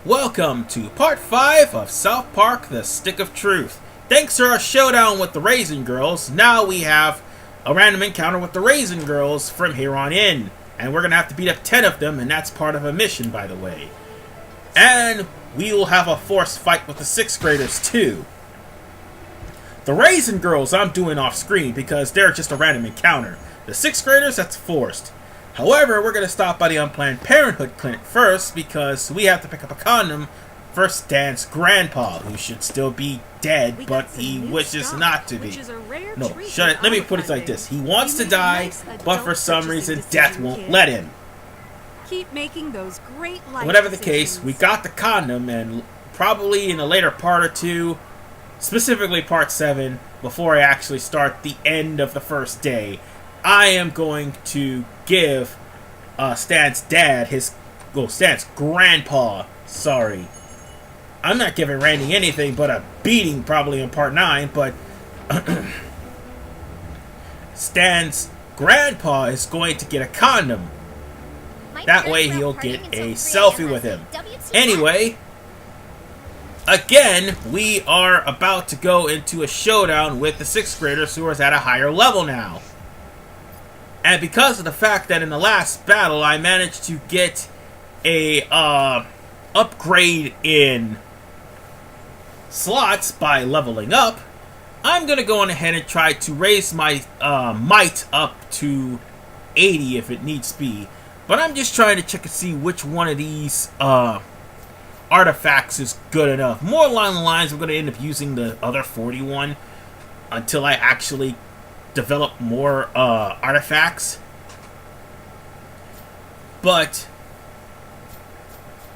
Welcome to part 5 of South Park The Stick of Truth. Thanks to our showdown with the Raisin Girls, now we have a random encounter with the Raisin Girls from here on in. And we're going to have to beat up 10 of them, and that's part of a mission, by the way. And we will have a forced fight with the 6th graders, too. The Raisin Girls I'm doing off screen because they're just a random encounter. The 6th graders, that's forced. However, we're going to stop by the Unplanned Parenthood clinic first because we have to pick up a condom for Stan's grandpa, who should still be dead, but he wishes not to be. No, shut it. Let me put it like this. He wants to die, but for some reason, death won't let him. Keep making those great life Whatever the case, we got the condom, and probably in a later part or two, specifically part 7, before I actually start the end of the first day, I am going to give Stan's dad, Stan's grandpa, sorry. I'm not giving Randy anything but a beating probably in part 9, but Stan's grandpa is going to get a condom. That way he'll get a selfie with him. Anyway, again, we are about to go into a showdown with the 6th graders who are at a higher level now. And because of the fact that in the last battle I managed to get a upgrade in slots by leveling up, I'm going to go on ahead and try to raise my might up to 80 if it needs be. But I'm just trying to check and see which one of these artifacts is good enough. More along the lines, I'm going to end up using the other 41 until I actually develop more artifacts. But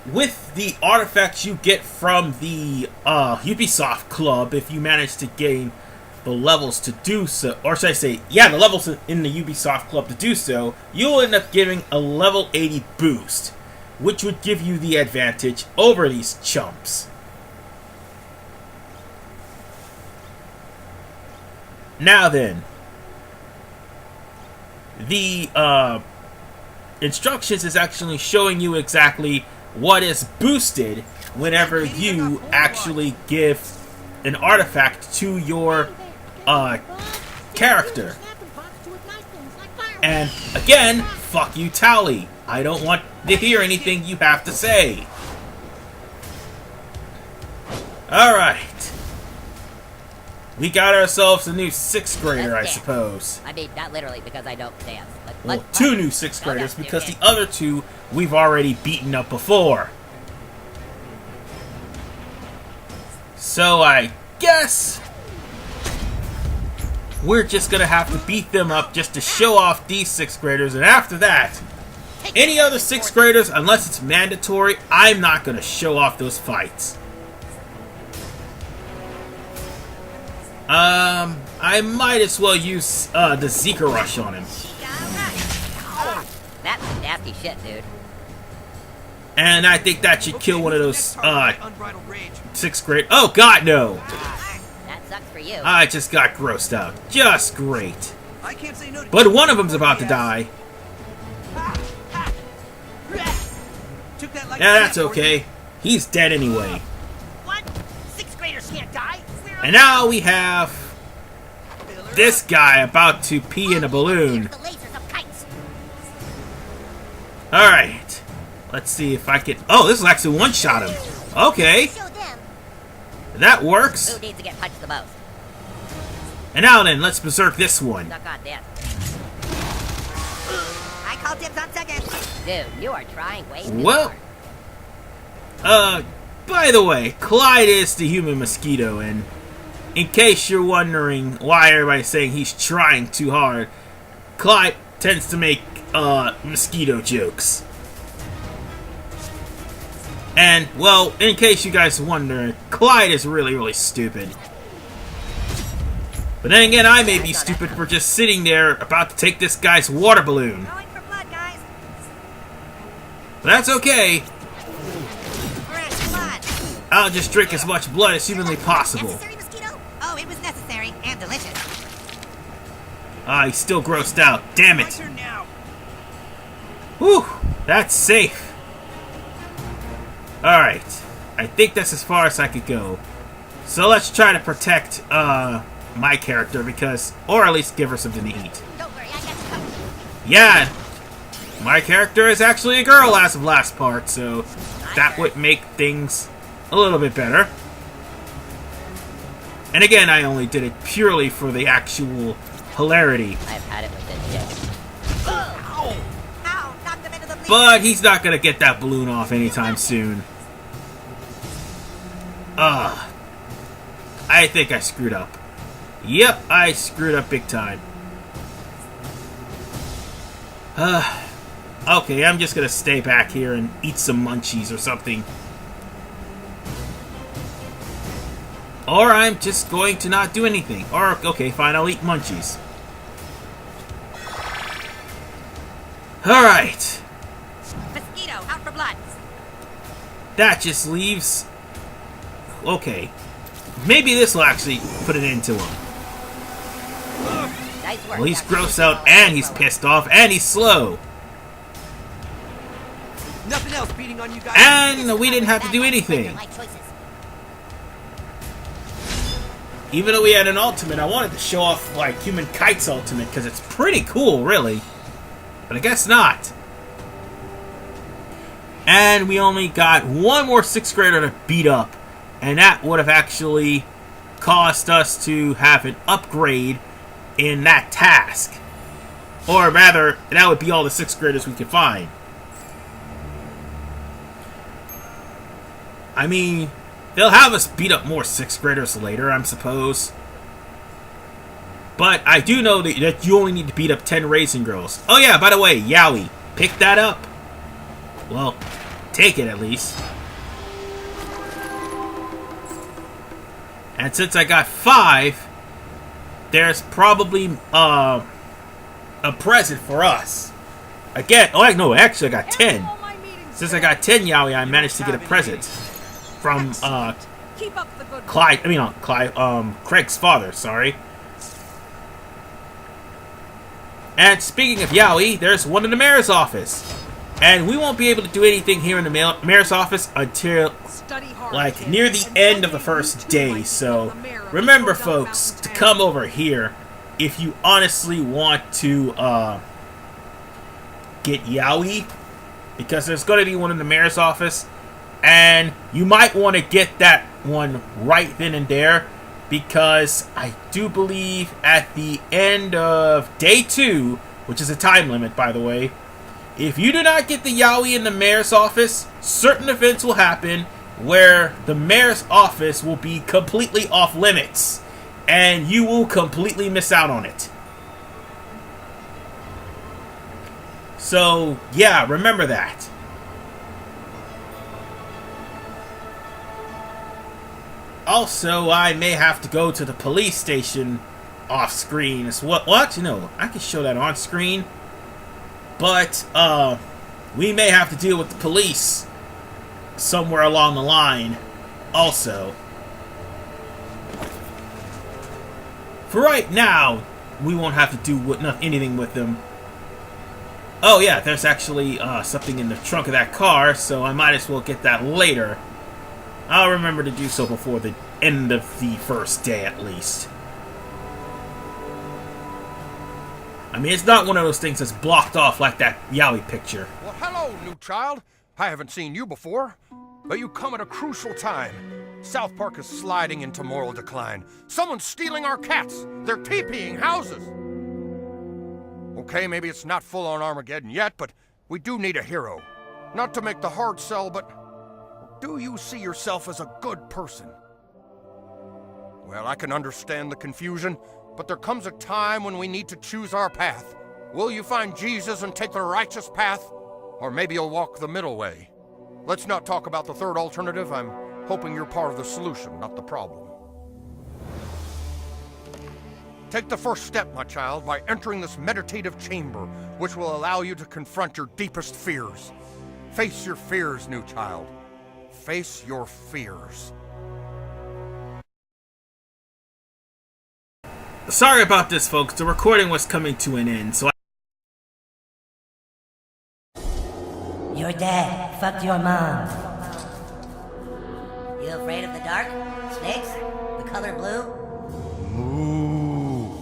with the artifacts you get from the Ubisoft Club, if you manage to gain the levels to do so, or should I say, yeah, the levels in the Ubisoft Club to do so, you'll end up getting a level 80 boost, which would give you the advantage over these chumps. Now then, the instructions is actually showing you exactly what is boosted whenever you actually give an artifact to your character. And again, fuck you, Tally. I don't want to hear anything you have to say. Alright. We got ourselves a new 6th grader, I suppose. I mean, not literally, because I don't dance. Well, 2 new 6th graders, because the other 2 we've already beaten up before. So I guess we're just gonna have to beat them up just to show off these 6th graders, and after that, any other 6th graders, unless it's mandatory, I'm not gonna show off those fights. I might as well use the Zika Rush on him. That's some nasty shit, dude. And I think that should kill one of those 6th grade. Oh God, no! That sucks for you. I just got grossed out. Just great. But one of them's about to die. Yeah, that's okay. He's dead anyway. What? 6th graders can't die? And now we have this guy about to pee in a balloon. Alright. Let's see if I can... Oh, this is actually one-shot him. Okay. That works. Who needs to get punched the most? And now then, let's berserk this one. Suck on this. I call dibs on second. Dude, you are trying way too Well, hard. by the way, Clyde is the human mosquito, and in case you're wondering why everybody's saying he's trying too hard, Clyde tends to make mosquito jokes. And, well, in case you guys wonder, Clyde is really, really stupid. But then again, I may be stupid for just sitting there about to take this guy's water balloon. Going for blood, guys. But that's okay. Fresh blood. I'll just drink as much blood as humanly possible. Necessary, mosquito? Oh, it was necessary and delicious. Ah, he's still grossed out. Damn it. My turn now. Whew, that's safe. Alright. I think that's as far as I could go. So let's try to protect my character because, or at least give her something to eat. Don't worry, I got you covered. Yeah, my character is actually a girl as of last part, so that would make things a little bit better. And again, I only did it purely for the actual hilarity. I've had it with this shit. Ow! Knocked him into the bleachers. But he's not gonna get that balloon off anytime soon. I think I screwed up. Yep, I screwed up big time. Okay, I'm just gonna stay back here and eat some munchies or something. Or I'm just going to not do anything. Or, okay, fine, I'll eat munchies. Alright. Mosquito, out for blood. That just leaves... Okay. Maybe this will actually put an end to him. Nice work. Well, he's Captain. grossed out, and he's pissed off, and he's slow. Nothing else beating on you guys. And we didn't have to do anything. Life choices. Even though we had an ultimate, I wanted to show off, like, Human Kite's ultimate, because it's pretty cool, really. But I guess not. And we only got one more 6th grader to beat up. And that would have actually caused us to have an upgrade in that task. Or rather, that would be all the 6th graders we could find. I mean, they'll have us beat up more 6th graders later, I suppose. But I do know that you only need to beat up 10 Raisin Girls. Oh yeah, by the way, Yowie, pick that up. Well, take it at least. And since I got 5, there's probably a present for us. Again, oh no, actually I got 10. Since I got 10 Yowie, I managed to get a present from Keep up the good work. Clyde. I mean, not Clyde. Craig's father. Sorry. And speaking of Yowie, there's one in the mayor's office, and we won't be able to do anything here in the mayor's office until Study hard, like kid, near the and end don't of the be first too day. much So on the mayor of remember, Gold folks, Mountain to Town. come over here if you honestly want to get Yowie, because there's going to be one in the mayor's office, and you might want to get that one right then and there, because I do believe at the end of day 2, which is a time limit, by the way, if you do not get the Yowie in the mayor's office, certain events will happen where the mayor's office will be completely off limits, and you will completely miss out on it. So, yeah, remember that. Also, I may have to go to the police station off screen. What? No, I can show that on screen. But, we may have to deal with the police somewhere along the line also. For right now, we won't have to do anything with them. Oh yeah, there's actually something in the trunk of that car, so I might as well get that later. I'll remember to do so before the end of the first day, at least. I mean, it's not one of those things that's blocked off like that Yowie picture. Well, hello, new child. I haven't seen you before, but you come at a crucial time. South Park is sliding into moral decline. Someone's stealing our cats. They're TPing houses. Okay, maybe it's not full-on Armageddon yet, but we do need a hero. Not to make the hard sell, but do you see yourself as a good person? Well, I can understand the confusion, but there comes a time when we need to choose our path. Will you find Jesus and take the righteous path? Or maybe you'll walk the middle way. Let's not talk about the third alternative. I'm hoping you're part of the solution, not the problem. Take the first step, my child, by entering this meditative chamber, which will allow you to confront your deepest fears. Face your fears, new child. Face your fears. Sorry about this, folks. The recording was coming to an end, so Your dad fucked your mom. You afraid of the dark? Snakes? The color blue? Moo.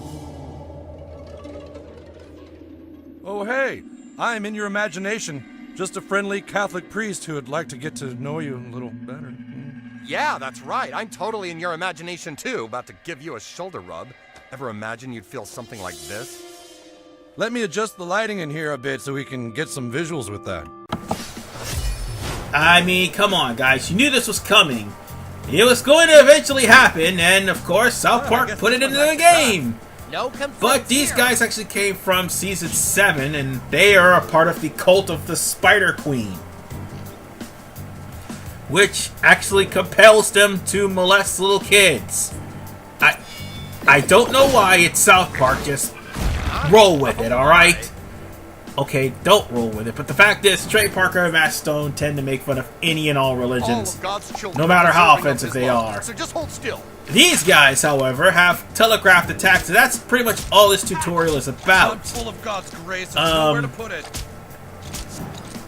Oh, hey, I'm in your imagination. Just a friendly Catholic priest who would like to get to know you a little better. Yeah, that's right. I'm totally in your imagination too, about to give you a shoulder rub. Ever imagine you'd feel something like this? Let me adjust the lighting in here a bit so we can get some visuals with that. I mean, come on, guys. You knew this was coming. It was going to eventually happen, and of course, South Park put it into the game. No complaints But these here. guys actually came from Season 7, and they are a part of the cult of the Spider Queen. Which actually compels them to molest little kids. I don't know why it's South Park, just roll with it, alright? Okay, don't roll with it, but the fact is, Trey Parker and Matt Stone tend to make fun of any and all religions, All of God's children no matter how deserving of offensive His they love. are. So just hold still. These guys, however, have telegraphed attacks, and that's pretty much all this tutorial is I'm about. full of God's grace. There's nowhere to put it.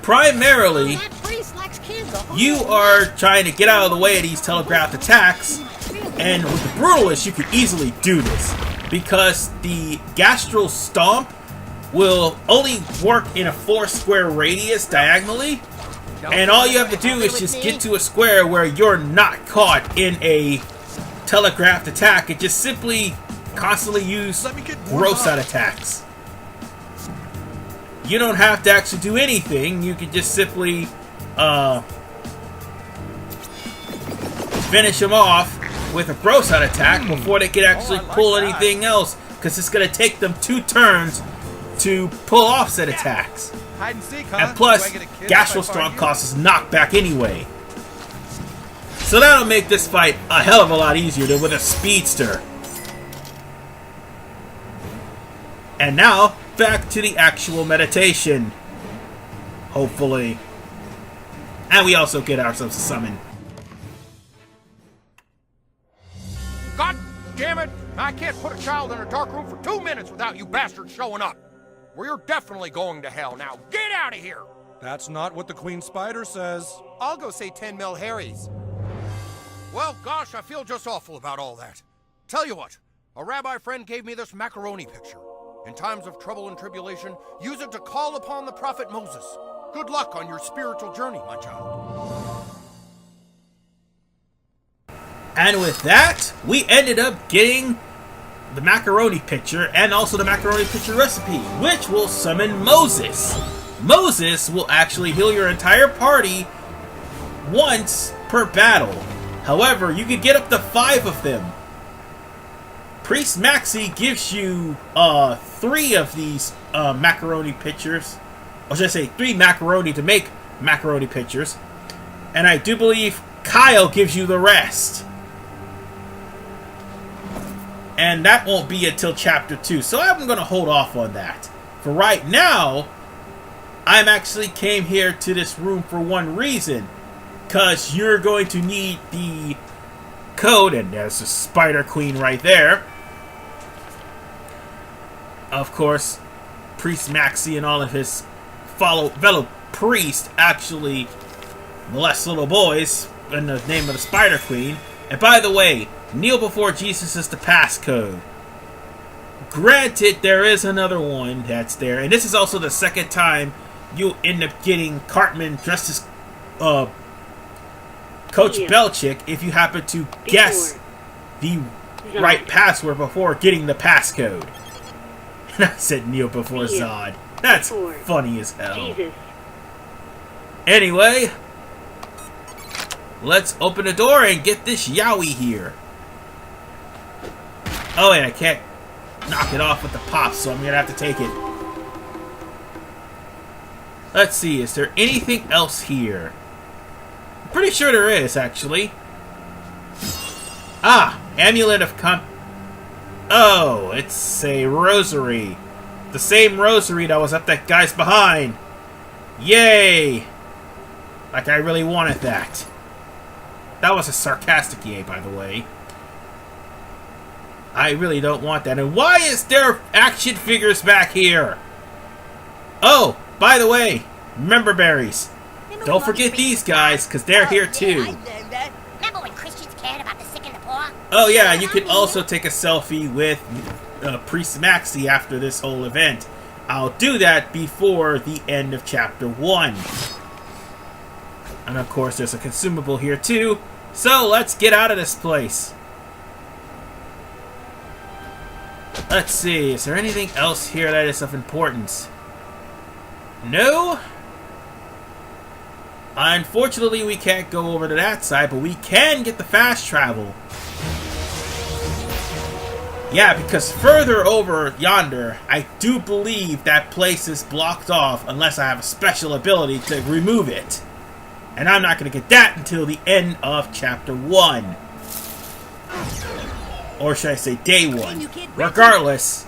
Primarily, That priest likes kids. you are trying to get out of the way of these telegraphed attacks, and with the Brutalist, you can easily do this, because the Gastral Stomp will only work in a 4-square radius diagonally, and all you have to do is just get to a square where you're not caught in a telegraphed attack, and just simply constantly use Let me get more gross out up. attacks. You don't have to actually do anything, you can just simply finish them off with a gross out attack before they can actually I like pull that. anything else, because it's going to take them 2 turns to pull off said attacks. Hide and seek, huh? And plus, Do I get a kiss if I Gastral find Stomp you? costs us knockback anyway. So that'll make this fight a hell of a lot easier than with a speedster. And now, back to the actual meditation. Hopefully. And we also get ourselves a summon. God damn it! I can't put a child in a dark room for 2 minutes without you bastards showing up. We're definitely going to hell now. Get out of here! That's not what the Queen Spider says. I'll go say 10 mil Harry's. Well, gosh, I feel just awful about all that. Tell you what, a rabbi friend gave me this macaroni picture. In times of trouble and tribulation, use it to call upon the prophet Moses. Good luck on your spiritual journey, my child. And with that, we ended up getting the macaroni picture and also the macaroni picture recipe, which will summon Moses. Moses will actually heal your entire party once per battle. However, you can get up to 5 of them. Priest Maxi gives you 3 of these macaroni pictures. Or should I say 3 macaroni to make macaroni pictures. And I do believe Kyle gives you the rest. And that won't be until Chapter 2. So I'm going to hold off on that. For right now, I'm actually came here to this room for one reason. Because you're going to need the code. And there's the Spider Queen right there. Of course, Priest Maxi and all of his fellow priests actually molest little boys in the name of the Spider Queen. And by the way, kneel before Jesus is the passcode. Granted, there is another one that's there, and this is also the second time you end up getting Cartman dressed as Coach Belchick if you happen to guess the right password before getting the passcode. And I said kneel before Zod. That's funny as hell. Anyway, let's open the door and get this Yowie here. Oh, and I can't knock it off with the pop, so I'm gonna have to take it. Let's see, is there anything else here? I'm pretty sure there is, actually. Ah, Amulet of Oh, it's a rosary. The same rosary that was up that guy's behind. Yay! Like I really wanted that. That was a sarcastic yay, by the way. I really don't want that. And why is there action figures back here? Oh, by the way, member berries. Don't forget these guys, because they're here too. Member Oh yeah, you can also take a selfie with Priest Maxi after this whole event. I'll do that before the end of Chapter 1. And of course, there's a consumable here too. So let's get out of this place. Let's see, is there anything else here that is of importance? No? Unfortunately, we can't go over to that side, but we can get the fast travel. Yeah, because further over yonder, I do believe that place is blocked off unless I have a special ability to remove it. And I'm not going to get that until the end of Chapter 1. Or should I say Day 1. Regardless,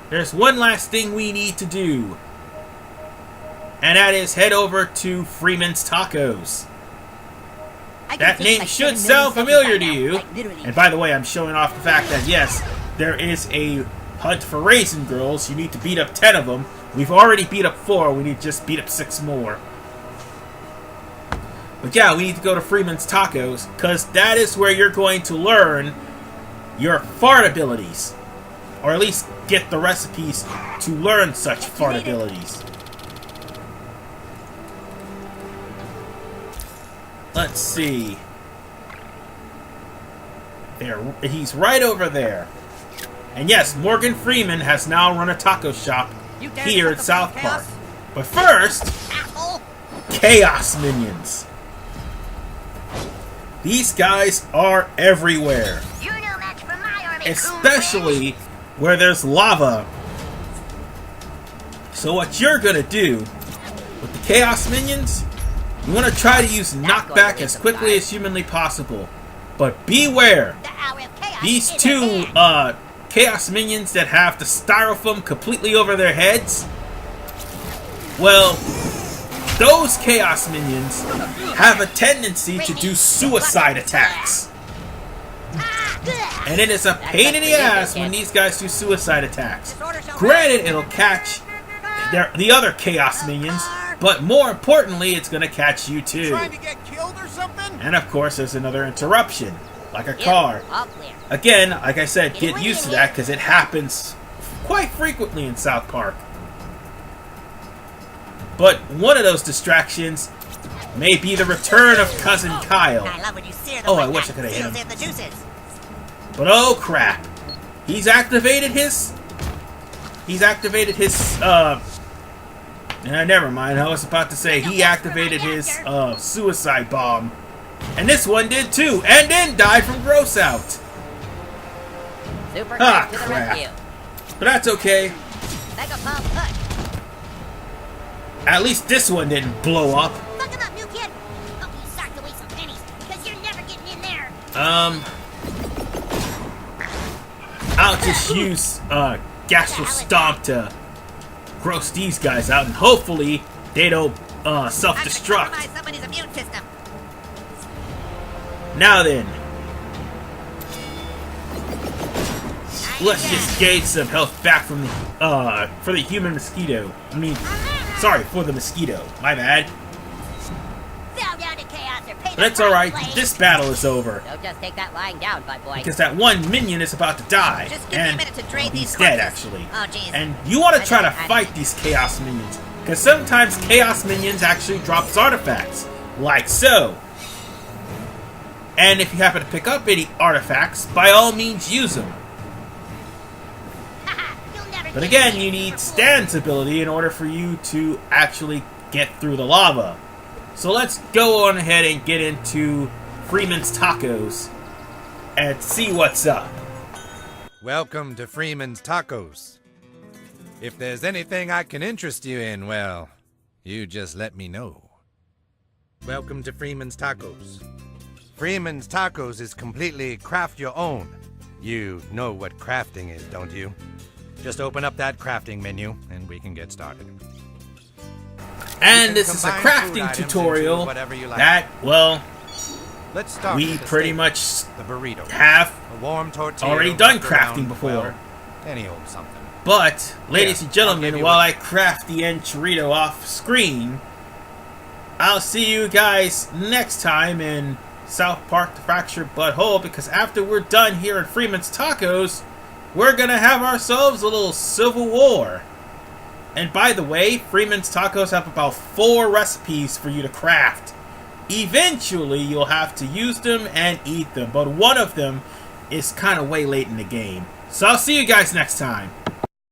there's one last thing we need to do. And that is head over to Freeman's Tacos. That name should sound familiar to you. And by the way, I'm showing off the fact that yes, there is a hunt for Raisin Girls. You need to beat up 10 of them. We've already beat up 4. We need to just beat up 6 more. But yeah, we need to go to Freeman's Tacos, because that is where you're going to learn your fart abilities. Or at least get the recipes to learn such fart abilities. Let's see. There, he's right over there. And yes, Morgan Freeman has now run a taco shop here at South Park. But first, Chaos Minions. These guys are everywhere. Especially where there's lava. So what you're gonna do with the Chaos Minions, you want to try to use knockback as quickly as humanly possible. But beware! These two Chaos Minions that have the styrofoam completely over their heads, well, those Chaos Minions have a tendency to do suicide attacks. And it is a pain in the ass when these guys do suicide attacks. Granted, it'll catch the other Chaos Minions, but more importantly, it's gonna catch you too. Trying to get killed or something? And of course, there's another interruption, like a car. Again, like I said, get used to that because it happens quite frequently in South Park. But one of those distractions may be the return of Cousin Kyle. Oh, I wish I could have hit him. But oh crap, he's activated his. Never mind. I was about to say he activated his suicide bomb, and this one did too, and then died from gross out. Ah, crap. But that's okay. At least this one didn't blow up. Fuck him up, new kid. Hope you start to waste some pennies, because you're never getting in there. I'll just use Gastro Stomp to gross these guys out, and hopefully they don't self-destruct. Compromise somebody's immune system. Now then, let's just gain some health back from the for the human mosquito. I mean, sorry, for the mosquito. My bad. Bow down to chaos or pay the But that's alright. price. This battle is over. Don't just take that lying down, butt boy. Because that one minion is about to die. Just give me a And minute to drain he's these dead, corpses. actually. Oh, jeez. And you want to try to fight these Chaos Minions. Because sometimes Chaos Minions actually drops artifacts. Like so. And if you happen to pick up any artifacts, by all means use them. You'll never But get again, me, you need fool. Stan's ability in order for you to actually get through the lava. So let's go on ahead and get into Freeman's Tacos and see what's up. Welcome to Freeman's Tacos. If there's anything I can interest you in, well, you just let me know. Welcome to Freeman's Tacos. Freeman's Tacos is completely craft your own. You know what crafting is, don't you? Just open up that crafting menu and we can get started. And this is a crafting tutorial that, well, Let's start we with the pretty steak, much the burrito, have a warm tortilla already done wrapped around, crafting before. well, any old something. But, ladies and I'll gentlemen, give you while a- I craft the enchilada off screen, I'll see you guys next time in South Park the Fractured Butthole, because after we're done here at Freeman's Tacos, we're gonna have ourselves a little civil war. And by the way, Freeman's Tacos have about 4 recipes for you to craft. Eventually, you'll have to use them and eat them, but one of them is kind of way late in the game. So I'll see you guys next time.